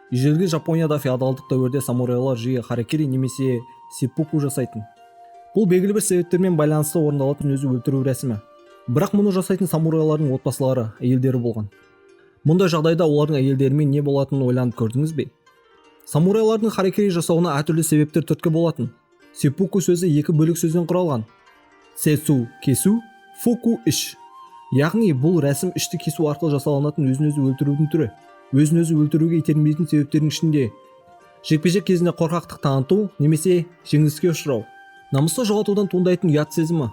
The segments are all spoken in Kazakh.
Ежелгі Жапонияда феодалдық дәуірде самурайлар жиі харакири немесе сеппуку жасайтын. Бұл белгілі бір себептермен байланысты орындалатын өзі өлтіру рәсімі. Бірақ мұны жасайтын самурайлардың отбасылары, әйелдері болған. Мұндай жағдайда олардың әйелдерімен не болатынын ойланып көрдіңіз бе? Самурайлардың харакири жасауына әртүрлі себептер түрткі болатын. Сеппуку сөзі екі бөлік сөзден құралған. Сетсу кесу, фуку іш. Яғни бұл рәсім ішті кесу арқылы жасалынатын өзін-өзі өлтірудің түрі. Өзін-өзі өлтіруге итермелейтін себептердің ішінде жекпе-жек кезінде қорқақтық таныту немесе жеңіліске ұшырау, намысты жоғалтудан туындайтын ұят сезімі,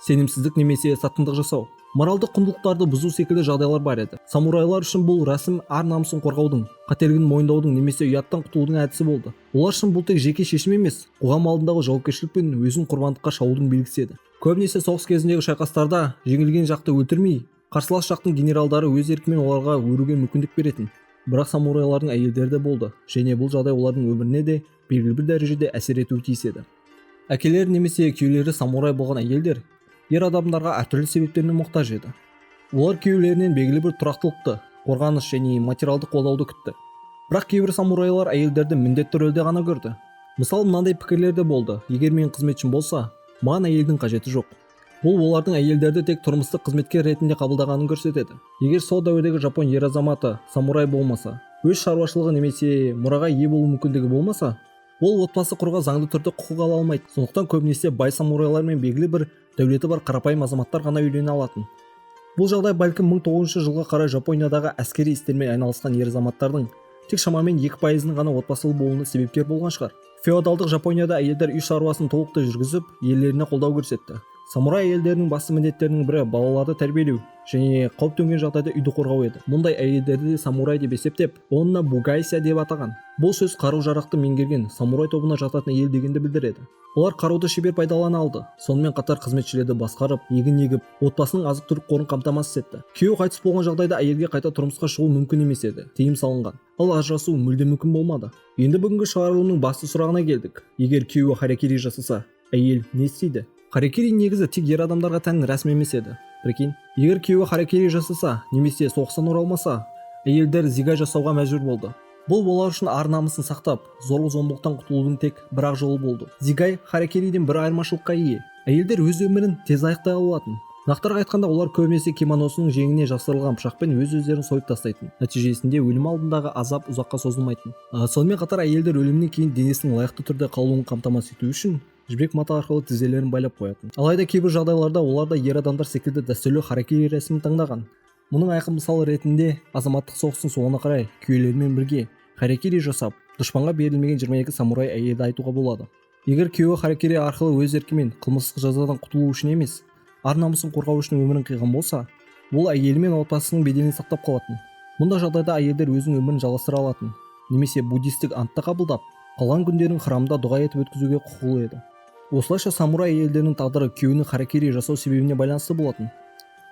сенімсіздік немесе сатқындық жасау, моральдық құндылықтарды бұзу секілді жағдайлар бар еді. Самурайлар үшін бұл рәсім ар намысын қорғаудың, қателігін мойындаудың немесе ұяттан құтылудың әдісі болды. Олар үшін бұл тек жеке шешім емес, қоғам алдындағы жауапкершілік пен өзін құрбандыққа шалудың белгісі еді. Көбінесе соғыс кезіндегі шайқастарда жеңілген жақты өлтірмей, қарсылас жақтың генералдары өз еркімен оларға өруге мүмкіндік беретін. Бірақ самурайлардың әйелдері де болды, және бұл жағдай олардың өміріне де белгілі бір дәрежеде әсер етуі тиіс еді. Әкелері немесе күйеулері самурай болған әйелдер ер адамдарға әртүрлі себептермен мұқтаж еді. Олар күйеулерінен белгілі бір тұрақтылықты, қорғаныс және материалдық қолдауды күтті. Бірақ кейбір самурайлар әйелдерді міндетті рөлде ғана көрді. Мысалы, мынандай пікірлер де болды: егер мен қызметшім болса, маған әйелдің қажеті жоқ. Бұл олардың әйелдерді тек тұрмыстық қызметкер ретінде қабылдағанын көрсетеді. Егер сол дәуірдегі жапон ер азаматы самурай болмаса, өз шаруашылығы немесе мұраға ие болу мүмкіндігі болмаса, ол отбасы құруға заңды түрде құқық ала алмайды. Сондықтан көбінесе бай самурайлар мен белгілі бір дәулеті бар қарапайым азаматтар ғана үйлене алатын. Бұл жағдай бәлкім 1900 жылға қарай Жапониядағы әскери істермен айналысқан ер азаматтардың тек шамамен 2%-ның ғана отбасылы болуына себепкер болған шығар. Феодалдық Жапонияда әйелдер үй шаруасын толықтай жүргізіп, ерлеріне қолдау көрсетті. Самурай әйелдерінің басты міндеттерінің бірі балаларды тәрбиелеу және қауіп төнген жағдайда үйді қорғау еді. Мұндай әйелдерді де самурай деп есептеп, онына бугайся деп атаған. Бұл сөз қару-жарақты меңгерген самурай тобына жататын әйел дегенді білдіреді. Олар қаруды шебер пайдалана алды. Сонымен қатар қызметшілерді басқарып, егін егіп, отбасының азық-түлік қорын қамтамасыз етті. Күйеуі қайтыс болған жағдайда әйелге қайта тұрмысқа шығу мүмкін емес еді, тыйым салынған. Ал ажырасу мүлде мүмкін болмады. Енді бүгінгі шығарылымның басты сұрағына келдік. Егер күйеуі харакири жасаса, әйел не істейді? Харакири негізі тек ер адамдарға тән рәсім емес еді. Прикинь, егер күйеуі харакири жасаса немесе соғыстан оралмаса, әйелдер зигай жасауға мәжбүр болды. Бұл олар үшін ар намысын сақтап, зорлық-зомбылықтан құтылудың тек бір-ақ жолы болды. Зигай харакириден бір айырмашылыққа ие. Әйелдер өз өмірін тез аяқтай алатын. Нақтырақ айтқанда, олар көбінесе кимоносының жеңіне жасырылған пышақпен өз-өздерін сойып тастайтын. Нәтижесінде өлім алдындағы азап ұзаққа созылмайтын. Сонымен қатар әйелдер өлімнен кейін денесінің лайықты түрде қалуын қамтамасыз ету үшін жібек мата арқылы тізелерін байлап қоятын. Алайда кейбір жағдайларда олар да ер адамдар секілді дәстүрлі харакири рәсімін таңдаған. Мұның айқын мысалы ретінде азаматтық соғыстың соңына қарай күйеулерімен бірге харакири жасап, дұшпанға берілмеген 22 самурай әйелді айтуға болады. Егер күйеуі харакири арқылы өз еркімен қылмыстық жазадан құтылу үшін емес, ар намысын қорғау үшін өмірін қиған болса, ол әйелі мен отбасының беделін сақтап қалатын. Мұндай жағдайда әйелдер өзінің өмірін жалғастыра алатын, немесе буддистік антты қабылдап, қалған күндерін храмда дұға етіп өткізуге құқылы еді. Осылайша самурай әйелдерінің тағдыры күйеуінің харакири жасау себебіне байланысты болатын.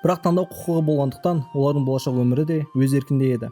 Бірақ таңдау құқығы болғандықтан, олардың болашақ өмірі де өз еркінде еді.